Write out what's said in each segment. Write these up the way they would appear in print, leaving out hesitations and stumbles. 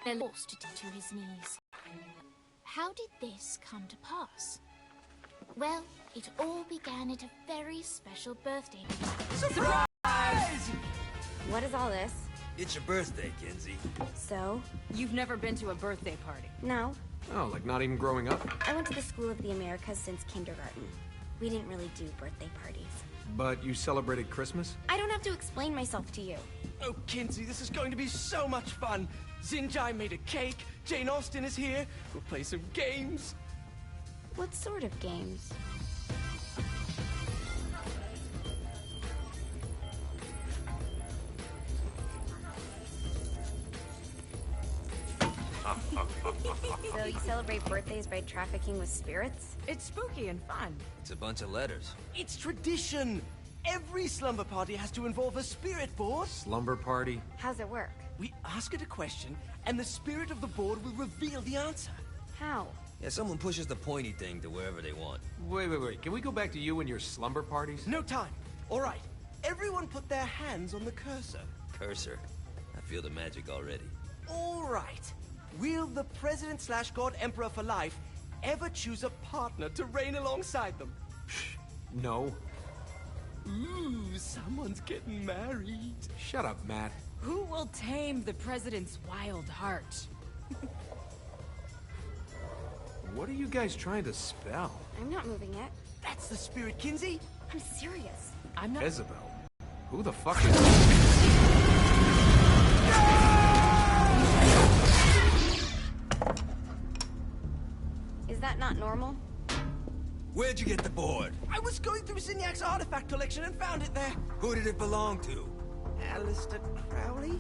Forced to his knees. How did this come to pass? Well, it all began at a very special birthday. Surprise! What is all this? It's your birthday, Kinsey. So? You've never been to a birthday party? No. Oh, like not even growing up? I went to the School of the Americas since kindergarten. We didn't really do birthday parties. But you celebrated Christmas? I don't have to explain myself to you. Oh, Kinsey, this is going to be so much fun. Zinjai made a cake, Jane Austen is here, we'll play some games. What sort of games? So you celebrate birthdays by trafficking with spirits? It's spooky and fun. It's a bunch of letters. It's tradition. Every slumber party has to involve a spirit board. Slumber party? How's it work? We ask it a question, and the spirit of the board will reveal the answer. How? Yeah, someone pushes the pointy thing to wherever they want. Wait. Can we go back to you and your slumber parties? No time. All right. Everyone put their hands on the cursor. Cursor. I feel the magic already. All right. Will the President/God Emperor for life ever choose a partner to reign alongside them? No. Ooh, someone's getting married. Shut up, Matt. Who will tame the president's wild heart? What are you guys trying to spell? I'm not moving yet. That's the spirit, Kinsey. I'm serious. I'm not- Isabel. Who the fuck is... Is that not normal? Where'd you get the board? I was going through Zignac's artifact collection and found it there. Who did it belong to? Alistair Crowley?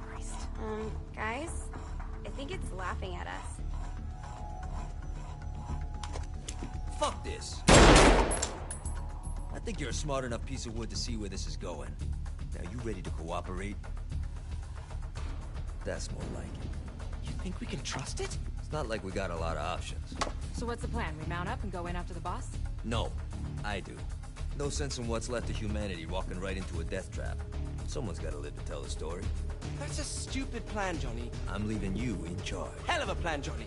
Christ. Guys? I think it's laughing at us. Fuck this. I think you're a smart enough piece of wood to see where this is going. Now, you ready to cooperate? That's more like it. You think we can trust it? It's not like we got a lot of options. So what's the plan? We mount up and go in after the boss? No, I do. No sense in what's left of humanity walking right into a death trap. Someone's gotta live to tell the story. That's a stupid plan, Johnny. I'm leaving you in charge. Hell of a plan, Johnny.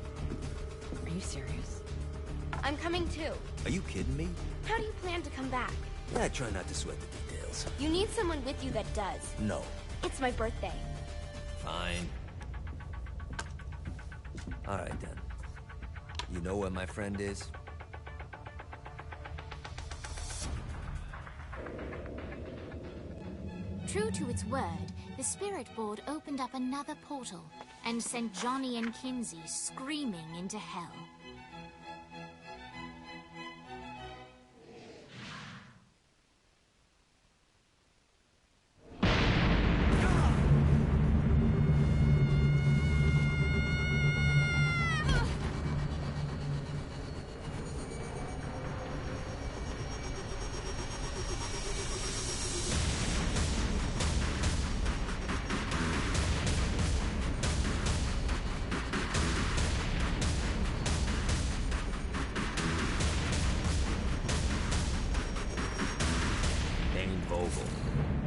Are you serious? I'm coming too. Are you kidding me? How do you plan to come back? Yeah, I try not to sweat the details. You need someone with you that does. No. It's my birthday. Fine. Alright then. You know where my friend is? True to its word, the spirit board opened up another portal and sent Johnny and Kinsey screaming into hell.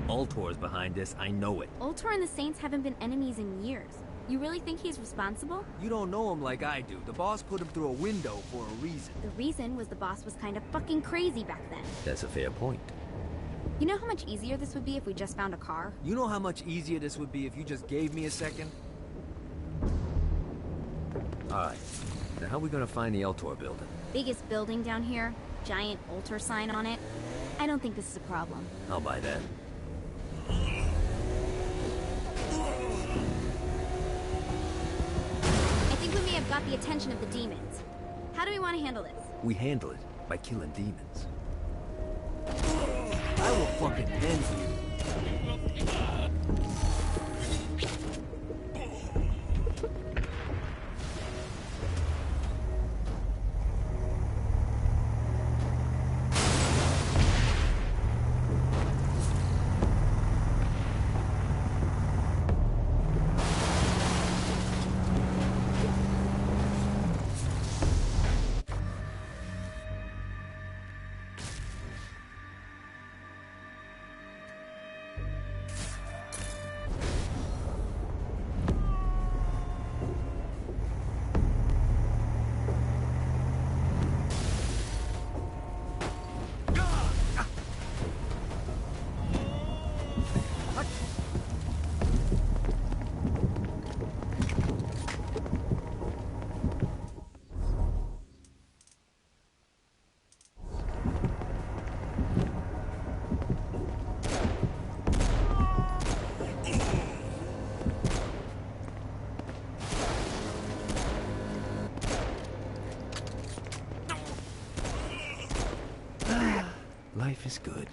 Ultor's behind this, I know it. Ultor and the Saints haven't been enemies in years. You really think he's responsible? You don't know him like I do. The boss put him through a window for a reason. The reason was the boss was kind of fucking crazy back then. That's a fair point. You know how much easier this would be if we just found a car? You know how much easier this would be if you just gave me a second? Alright. Now how are we gonna find the Ultor building? Biggest building down here, giant Ultor sign on it. I don't think this is a problem. I'll buy that. I think we may have got the attention of the demons. How do we want to handle this? We handle it by killing demons. I will fucking end you. life is good.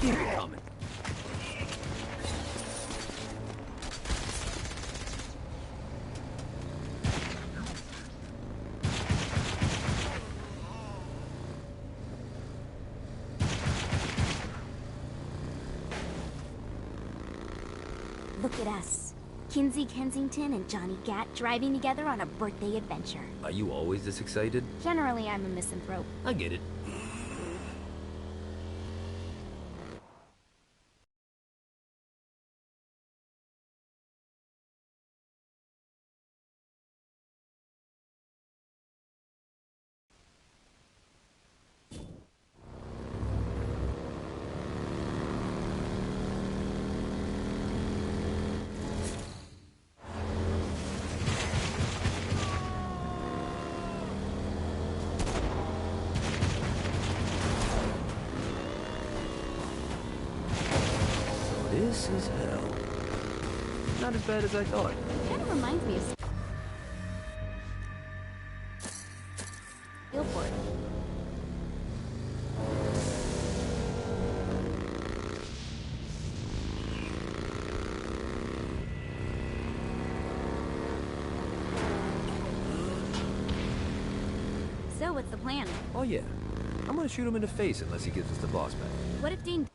Keep it coming. Look at us. Kinsey Kensington and Johnny Gat driving together on a birthday adventure. Are you always this excited? Generally, I'm a misanthrope. I get it. This is hell. Not as bad as I thought. Kind of reminds me of Billboard. So, what's the plan? Oh yeah. I'm gonna shoot him in the face unless he gives us the boss back. What if Dane...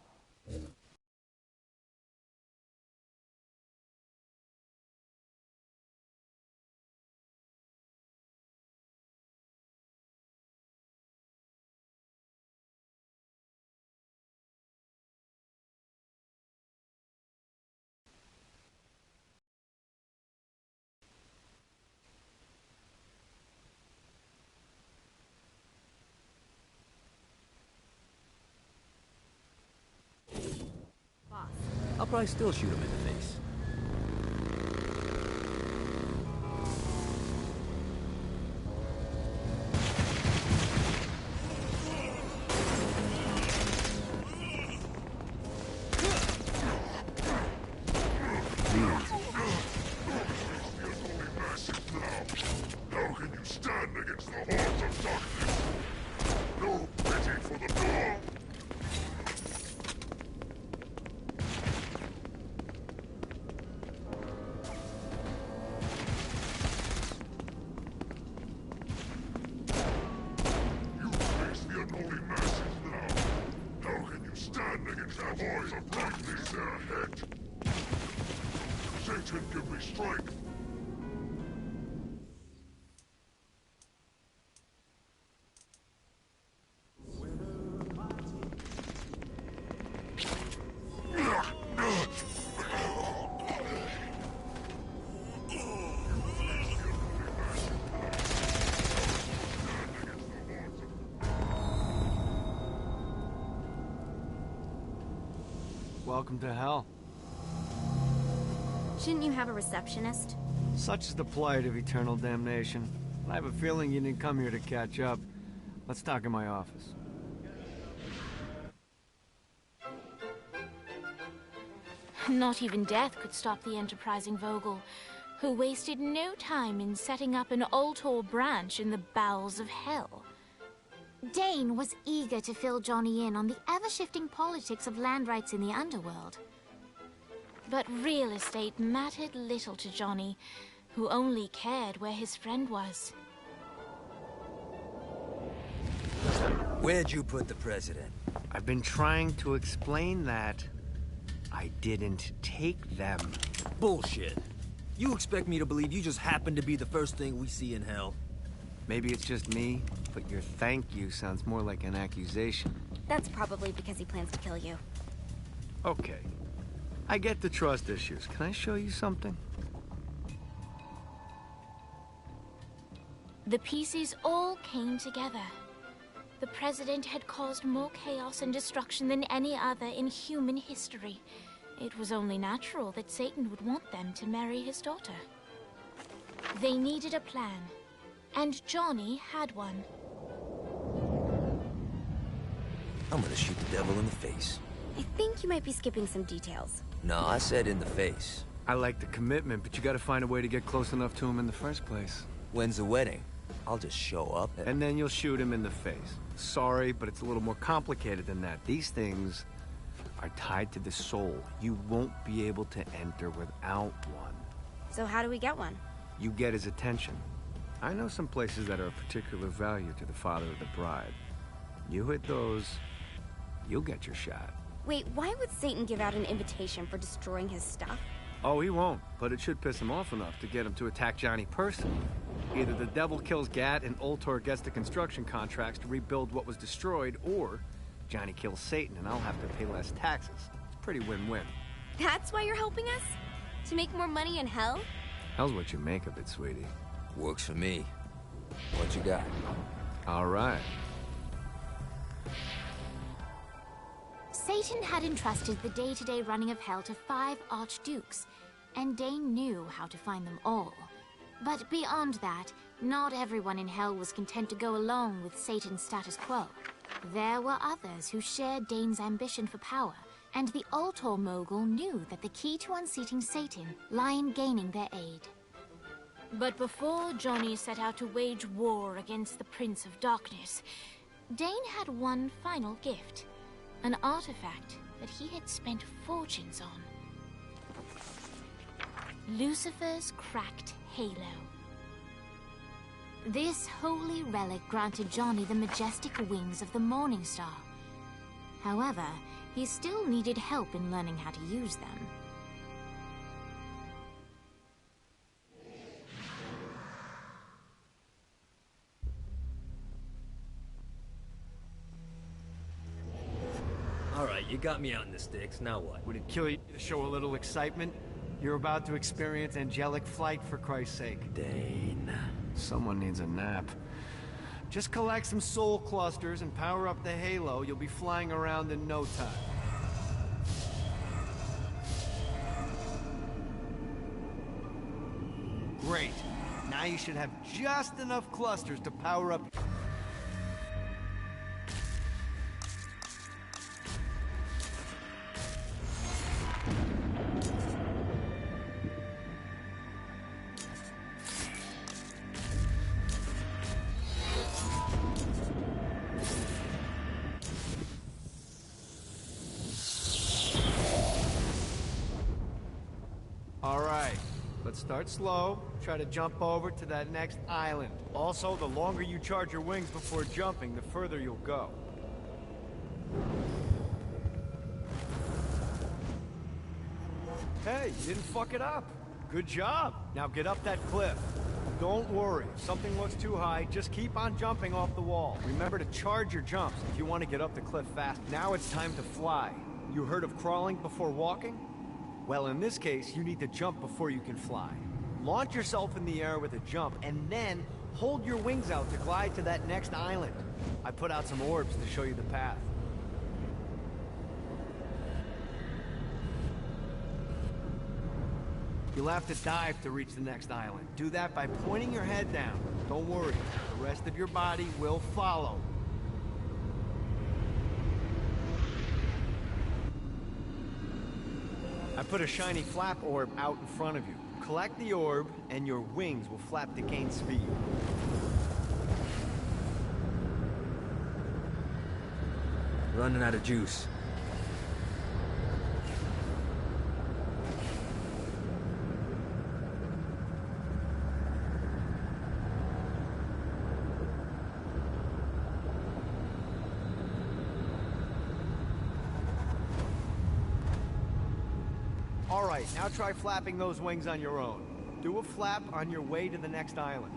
I'll probably still shoot him in the face. How can you stand against the hordes of darkness? No pity for the poor! You face the unholy masses now. How can you stand against the hordes of darkness ahead? Satan, give me strength! Welcome to hell. Shouldn't you have a receptionist? Such is the plight of eternal damnation. I have a feeling you didn't come here to catch up. Let's talk in my office. Not even death could stop the enterprising Vogel, who wasted no time in setting up an Ultor branch in the bowels of hell. Dane was eager to fill Johnny in on the ever-shifting politics of land rights in the underworld. But real estate mattered little to Johnny, who only cared where his friend was. Where'd you put the president? I've been trying to explain that. I didn't take them. Bullshit. You expect me to believe you just happened to be the first thing we see in hell? Maybe it's just me, but your thank you sounds more like an accusation. That's probably because he plans to kill you. Okay. I get the trust issues. Can I show you something? The pieces all came together. The president had caused more chaos and destruction than any other in human history. It was only natural that Satan would want them to marry his daughter. They needed a plan, and Johnny had one. I'm gonna shoot the devil in the face. I think you might be skipping some details. No, I said in the face. I like the commitment, but you gotta find a way to get close enough to him in the first place. When's the wedding? I'll just show up and then you'll shoot him in the face. Sorry, but it's a little more complicated than that. These things are tied to the soul. You won't be able to enter without one. So how do we get one? You get his attention. I know some places that are of particular value to the father of the bride. You hit those, you'll get your shot. Wait, why would Satan give out an invitation for destroying his stuff? Oh, he won't, but it should piss him off enough to get him to attack Johnny personally. Either the devil kills Gat and Ultor gets the construction contracts to rebuild what was destroyed, or Johnny kills Satan and I'll have to pay less taxes. It's pretty win-win. That's why you're helping us? To make more money in hell? Hell's what you make of it, sweetie. Works for me. What you got? All right. Satan had entrusted the day-to-day running of hell to 5 archdukes, and Dane knew how to find them all. But beyond that, not everyone in hell was content to go along with Satan's status quo. There were others who shared Dane's ambition for power, and the Ultor mogul knew that the key to unseating Satan lay in gaining their aid. But before Johnny set out to wage war against the Prince of Darkness, Dane had one final gift, an artifact that he had spent fortunes on. Lucifer's cracked halo. This holy relic granted Johnny the majestic wings of the Morning Star. However, he still needed help in learning how to use them. All right, you got me out in the sticks. Now what? Would it kill you to show a little excitement? You're about to experience angelic flight, for Christ's sake. Dane. Someone needs a nap. Just collect some soul clusters and power up the halo. You'll be flying around in no time. Great. Now you should have just enough clusters to power up. Let's start slow. Try to jump over to that next island. Also, the longer you charge your wings before jumping, the further you'll go. Hey, you didn't fuck it up. Good job. Now get up that cliff. Don't worry. If something looks too high, just keep on jumping off the wall. Remember to charge your jumps if you want to get up the cliff fast. Now it's time to fly. You heard of crawling before walking? Well, in this case, you need to jump before you can fly. Launch yourself in the air with a jump, and then hold your wings out to glide to that next island. I put out some orbs to show you the path. You'll have to dive to reach the next island. Do that by pointing your head down. Don't worry, the rest of your body will follow. I put a shiny flap orb out in front of you. Collect the orb, and your wings will flap to gain speed. Running out of juice. All right, now try flapping those wings on your own. Do a flap on your way to the next island.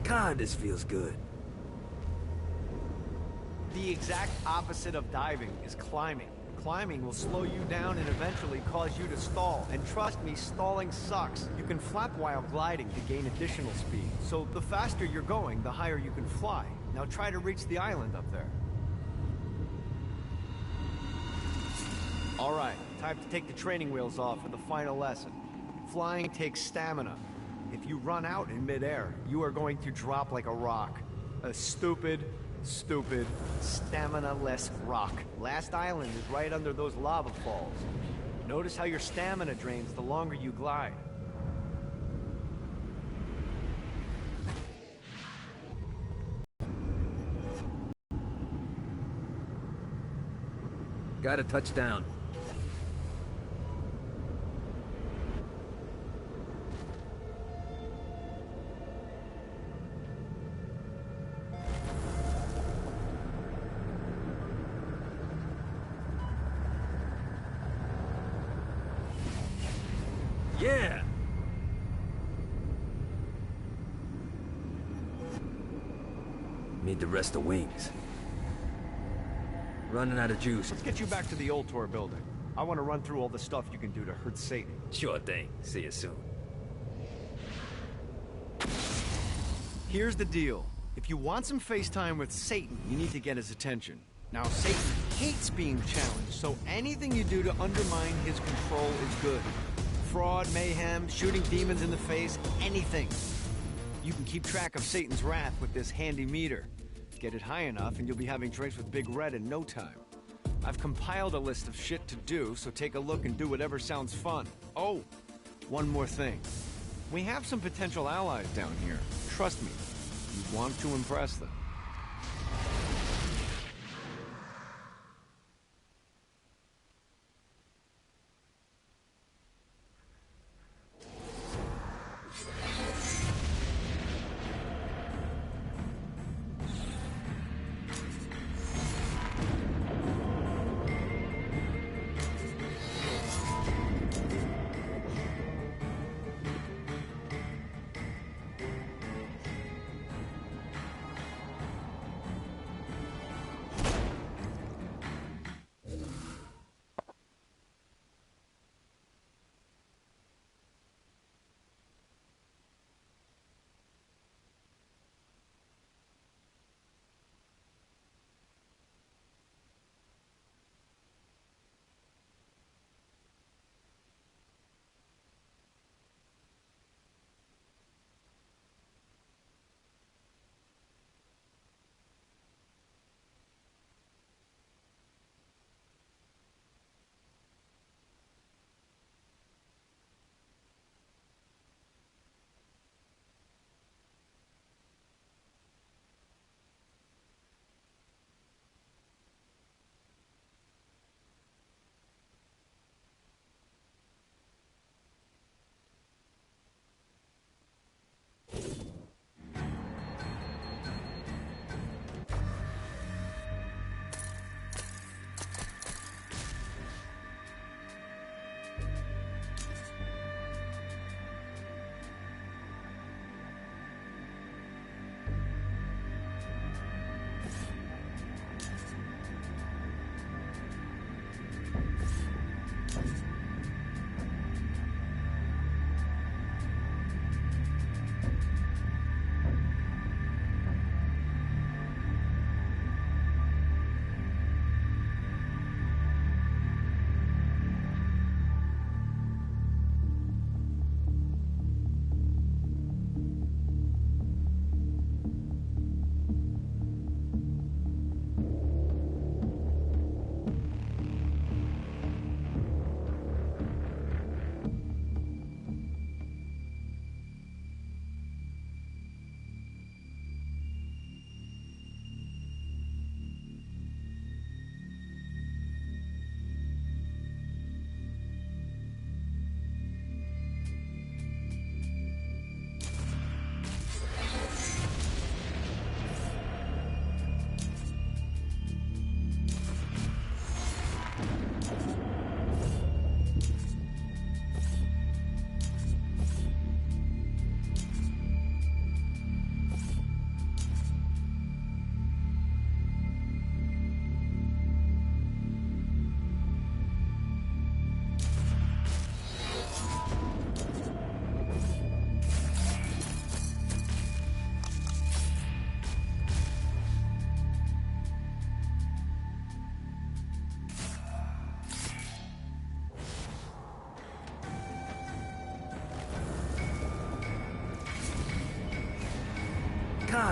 God, this feels good. The exact opposite of diving is climbing. Climbing will slow you down and eventually cause you to stall. And trust me, stalling sucks. You can flap while gliding to gain additional speed. So the faster you're going, the higher you can fly. Now try to reach the island up there. All right, time to take the training wheels off for the final lesson. Flying takes stamina. If you run out in midair, you are going to drop like a rock. A stupid, stamina-less rock. Last island is right under those lava falls. Notice how your stamina drains the longer you glide. Got a touchdown. Yeah! Need the rest of wings. Running out of juice. Let's get you back to the old tour building. I want to run through all the stuff you can do to hurt Satan. Sure thing. See you soon. Here's the deal. If you want some FaceTime with Satan, you need to get his attention. Now, Satan hates being challenged, so anything you do to undermine his control is good. Fraud, mayhem, shooting demons in the face, anything. You can keep track of Satan's wrath with this handy meter. Get it high enough and you'll be having drinks with Big Red in no time. I've compiled a list of shit to do, so take a look and do whatever sounds fun. Oh, one more thing. We have some potential allies down here. Trust me, you want to impress them.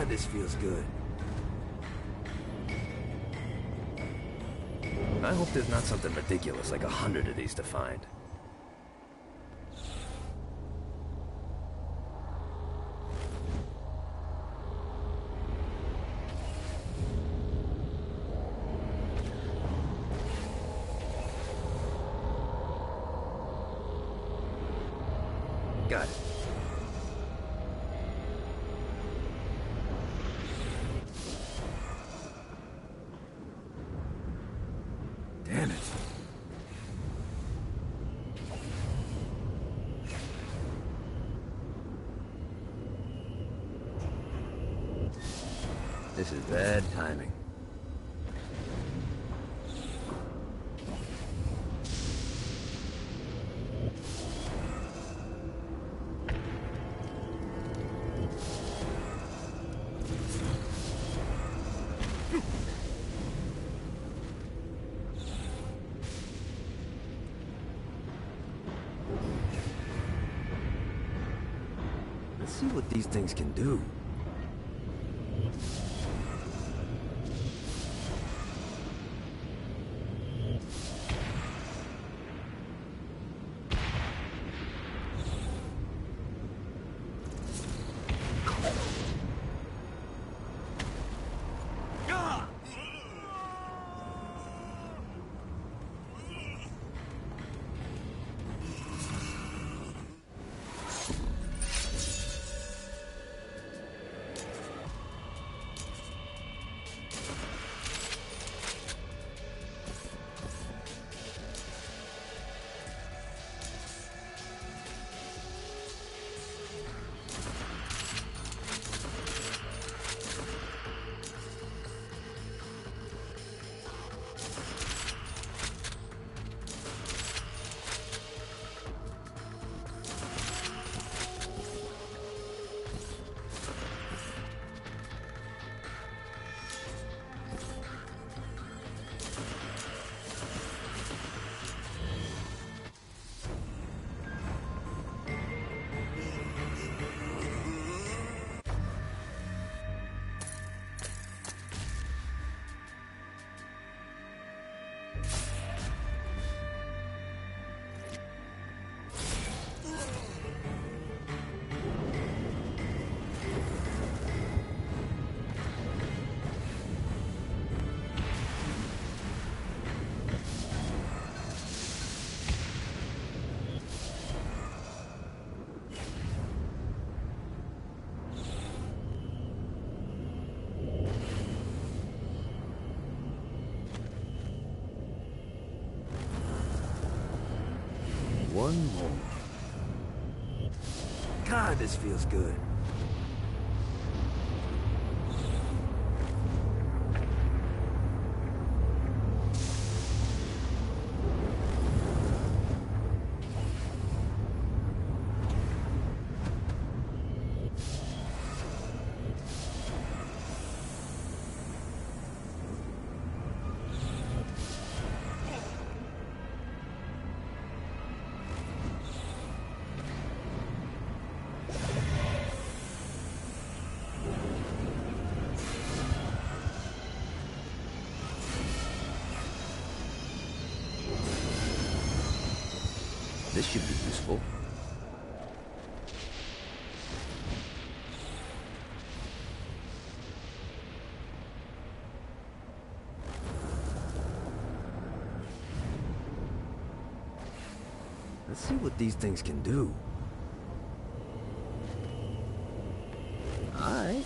God, this feels good. I hope there's not something ridiculous like 100 of these to find. Got it. Damn it. This is bad timing. Let's see what these things can do. One more. God, this feels good. This should be useful. Let's see what these things can do. Alright.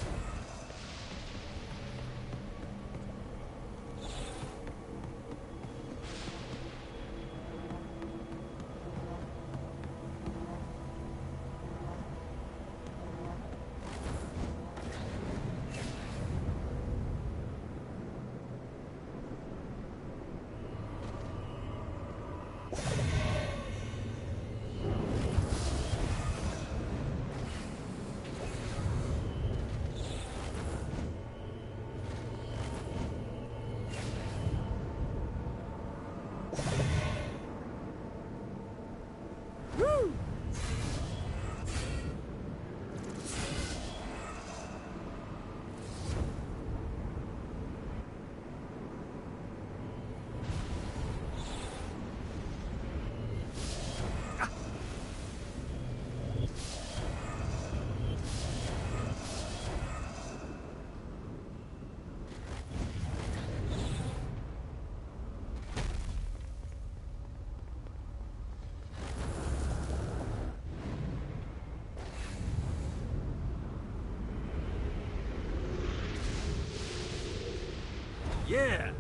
Yeah!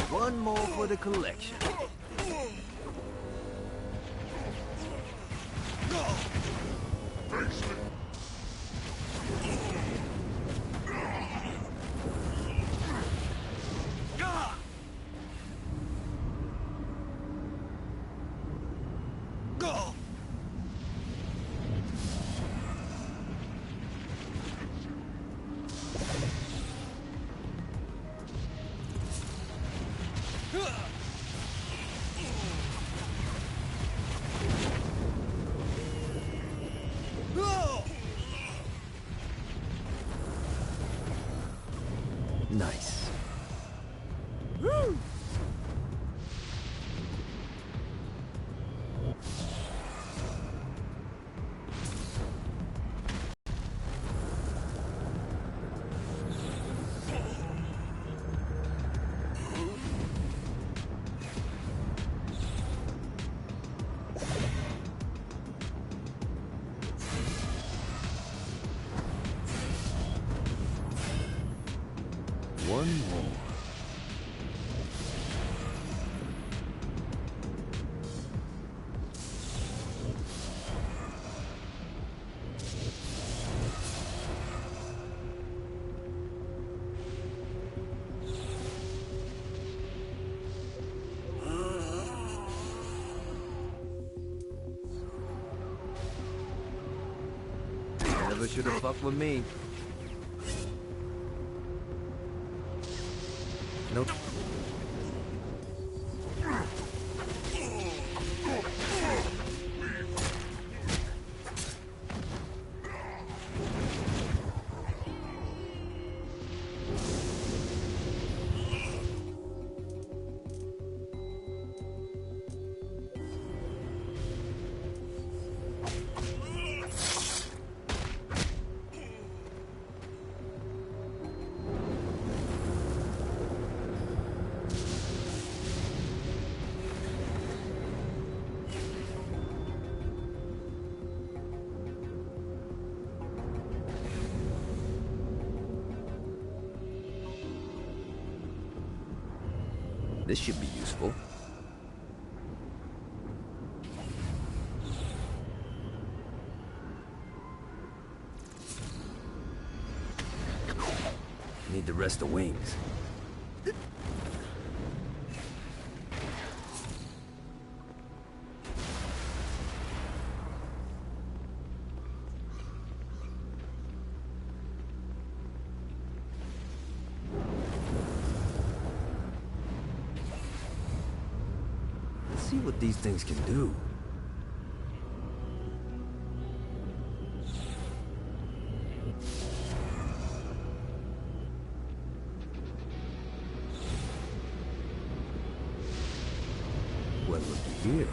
One more for the collection. Nice. Woo! One more. Never should have fucked with me. Nope. This should be useful. Need the rest of wings. See what these things can do. Well, looky here.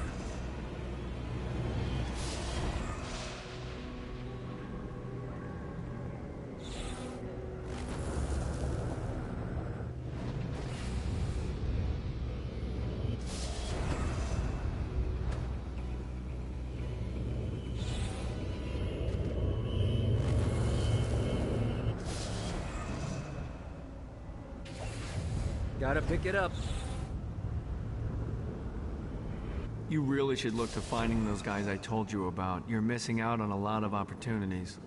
Gotta pick it up. You really should look to finding those guys I told you about. You're missing out on a lot of opportunities.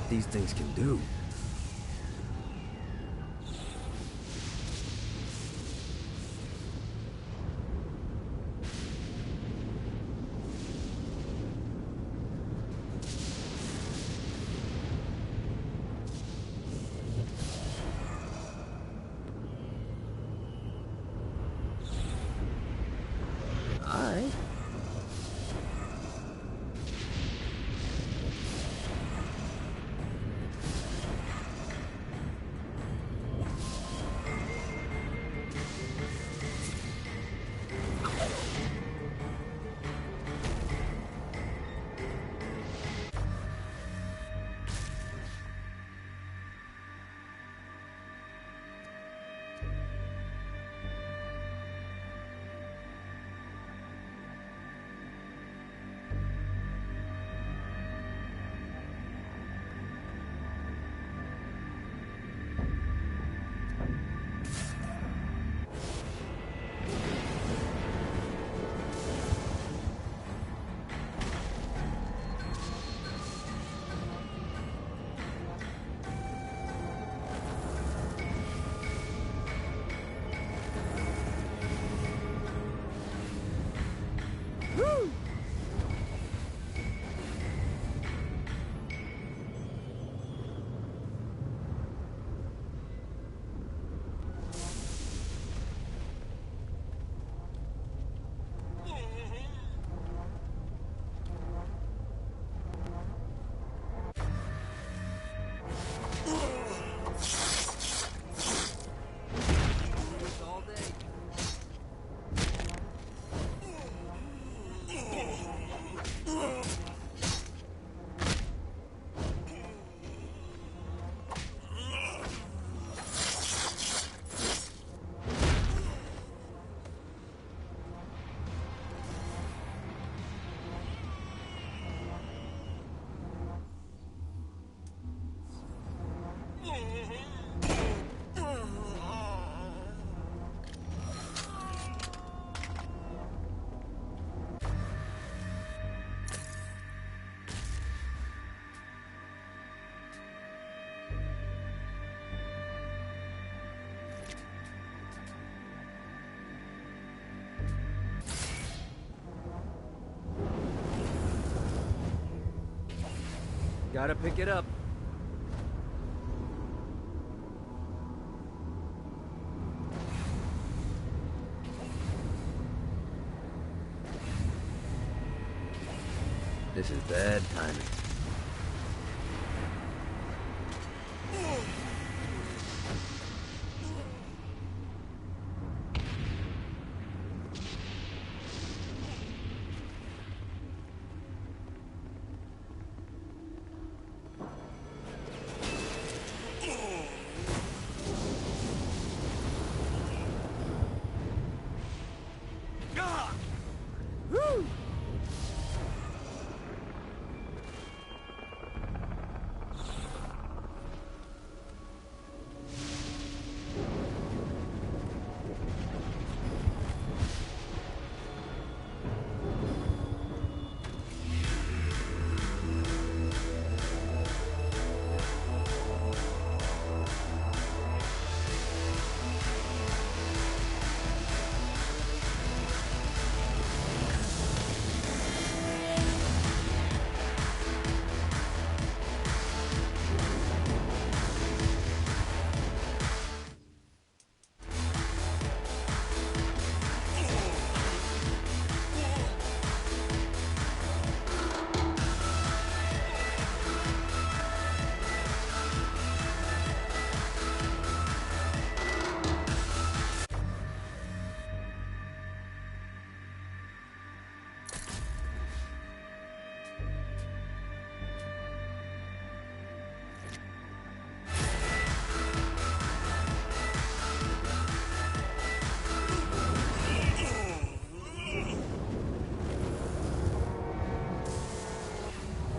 what these things can do. Alright. Gotta pick it up. This is bad timing.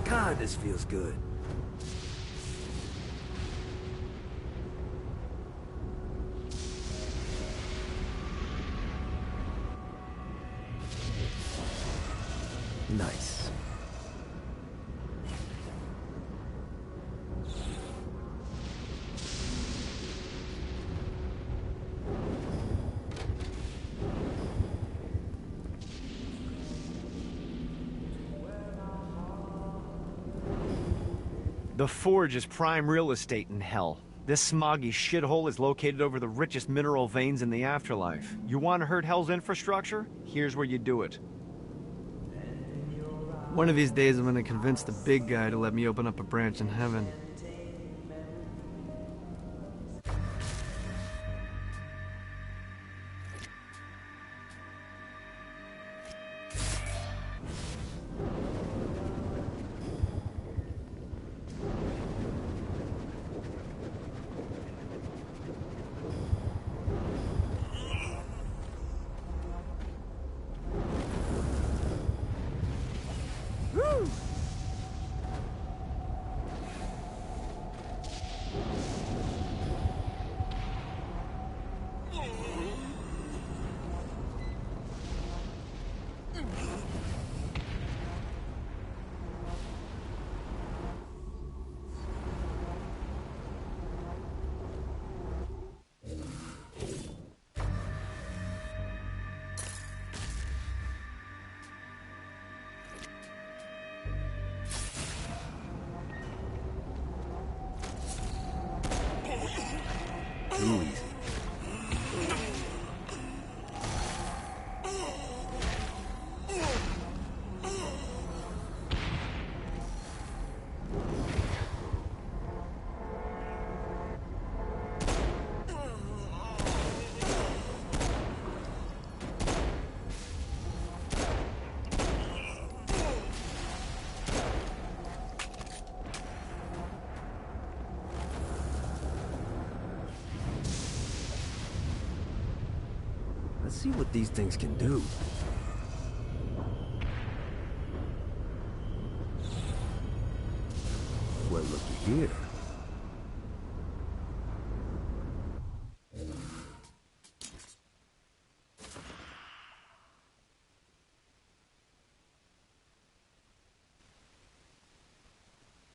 God, this feels good. Nice. The Forge is prime real estate in hell. This smoggy shithole is located over the richest mineral veins in the afterlife. You want to hurt Hell's infrastructure? Here's where you do it. One of these days I'm gonna convince the big guy to let me open up a branch in heaven. Let's see what these things can do. Well, looky here.